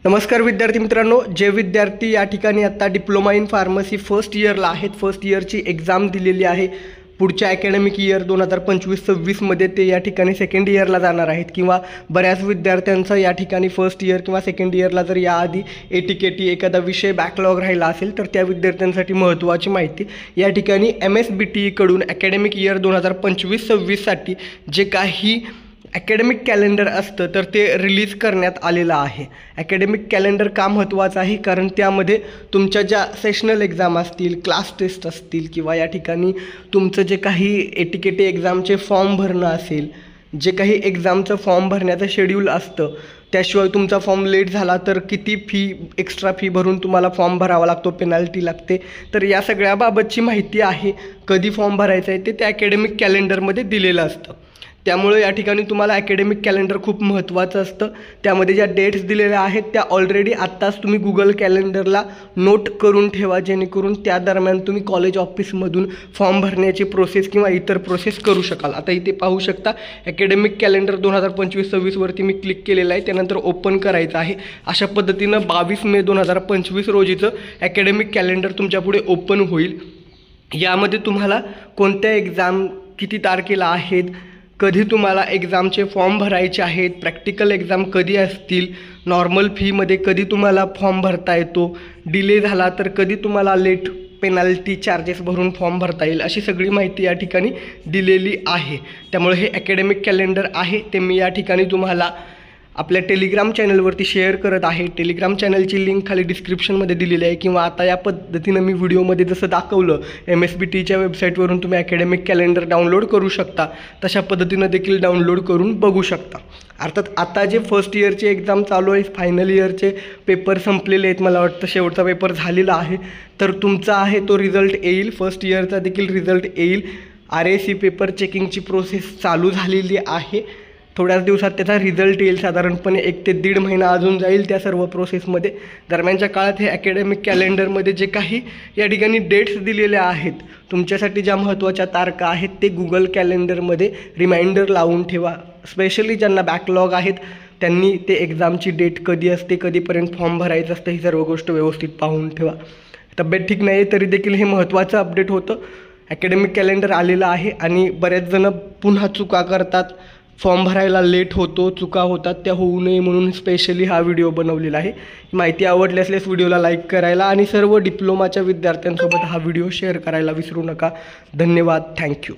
नमस्कार विद्यार्थी मित्रांनो, जे विद्यार्थी या ठिकाणी आता डिप्लोमा इन फार्मसी फर्स्ट इयरला आहेत, फर्स्ट इयरची एक्झाम दिलेली आहे. पुढच्या अकॅडमिक इयर 2025-26मध्ये ते या ठिकाणी सेकंड इयरला जाणार आहेत किंवा बऱ्याच विद्यार्थ्यांचं या ठिकाणी फर्स्ट इयर किंवा सेकंड इयरला जर याआधी ATKT एखादा विषय बॅकलॉग राहिला असेल तर त्या विद्यार्थ्यांसाठी महत्त्वाची माहिती. या ठिकाणी MSBTE कडून अकॅडमिक इयर 2025-26साठी जे काही ॲकॅडमिक कॅलेंडर असतं तर ते रिलीज करण्यात आलेलं आहे. ॲकॅडमिक कॅलेंडर का महत्त्वाचं आहे, कारण त्यामध्ये तुमच्या ज्या सेशनल एक्झाम असतील, क्लास टेस्ट असतील किंवा या ठिकाणी तुमचं जे काही ATKT एक्झामचे फॉर्म भरणं असेल, जे काही एक्झामचं फॉर्म भरण्याचं शेड्यूल असतं, त्याशिवाय तुमचा फॉर्म लेट झाला तर किती एक्स्ट्रा फी भरून तुम्हाला फॉर्म भरावा लागतो, पेनल्टी लागते. तर या सगळ्याबाबतची माहिती आहे. कधी फॉर्म भरायचं आहे ते त्या ॲकॅडमिक कॅलेंडरमध्ये दिलेलं असतं. त्यामुळे या ठिकाणी तुम्हाला ॲकॅडमिक कॅलेंडर खूप महत्त्वाचं असतं. त्यामध्ये ज्या डेट्स दिलेल्या आहेत त्या ऑलरेडी आत्ताच तुम्ही गुगल कॅलेंडरला नोट करून ठेवा, जेणेकरून त्या दरम्यान तुम्ही कॉलेज ऑफिसमधून फॉर्म भरण्याची प्रोसेस किंवा इतर प्रोसेस करू शकाल. आता इथे पाहू शकता ॲकॅडमिक कॅलेंडर 2025-26वरती मी क्लिक केलेलं आहे. त्यानंतर ओपन करायचं आहे. अशा पद्धतीनं 22 मे 2025 रोजीचं ॲकॅडमिक कॅलेंडर तुमच्यापुढे ओपन होईल. यामध्ये तुम्हाला कोणत्या एक्झाम किती तारखेला आहेत, कधी तुम्हाला एक्झामचे फॉर्म भरायचे आहेत, प्रॅक्टिकल एक्झाम कधी असतील, नॉर्मल फीमध्ये कधी तुम्हाला फॉर्म भरता येतो, डिले झाला तर कधी तुम्हाला लेट पेनल्टी चार्जेस भरून फॉर्म भरता येईल, अशी सगळी माहिती या ठिकाणी दिलेली आहे. त्यामुळे हे ॲकॅडमिक कॅलेंडर आहे ते मी या ठिकाणी तुम्हाला आपल्या टेलिग्राम चॅनलवरती शेअर करत आहे. टेलिग्राम चॅनलची लिंक खाली डिस्क्रिप्शनमध्ये दिलेली आहे किंवा आता या पद्धतीनं मी व्हिडिओमध्ये जसं दाखवलं MSBTEच्या वेबसाईटवरून तुम्ही ॲकॅडमिक कॅलेंडर डाउनलोड करू शकता, तशा पद्धतीनं देखील डाउनलोड करून बघू शकता. अर्थात आता जे फर्स्ट इयरचे एक्झाम चालू आहे, फायनल इयरचे पेपर संपलेले आहेत, मला वाटतं शेवटचा पेपर झालेला आहे, तर तुमचा आहे तो रिझल्ट येईल. फर्स्ट इयरचा देखील रिझल्ट येईल. RAC पेपर चेकिंगची प्रोसेस चालू झालेली आहे. थोड्याच दिवसात त्याचा रिझल्ट येईल. साधारणपणे 1 ते 1.5 महिना अजून जाईल त्या सर्व प्रोसेसमध्ये. दरम्यानच्या काळात हे ॲकॅडमिक कॅलेंडरमध्ये जे काही या ठिकाणी डेट्स दिलेल्या आहेत, तुमच्यासाठी ज्या महत्त्वाच्या तारखा आहेत ते गुगल कॅलेंडरमध्ये रिमाइंडर लावून ठेवा. स्पेशली ज्यांना बॅकलॉग आहेत त्यांनी ते एक्झामची डेट कधी असते, कधीपर्यंत फॉर्म भरायचं असतं, ही सर्व गोष्ट व्यवस्थित पाहून ठेवा. तब्येत ठीक नाही तरी देखील हे महत्त्वाचं अपडेट होतं. ॲकॅडमिक कॅलेंडर आलेलं आहे आणि बरेच जण पुन्हा चुका करतात, फॉर्म भरायला लेट होतो, चुका होतात, त्या होऊ नये म्हणून स्पेशली हा व्हिडिओ बनवलेला आहे. माहिती आवडली असल्यास व्हिडिओला लाईक करायला आणि सर्व डिप्लोमाच्या विद्यार्थ्यांसोबत हा व्हिडिओ शेअर करायला विसरू नका. धन्यवाद. थँक्यू.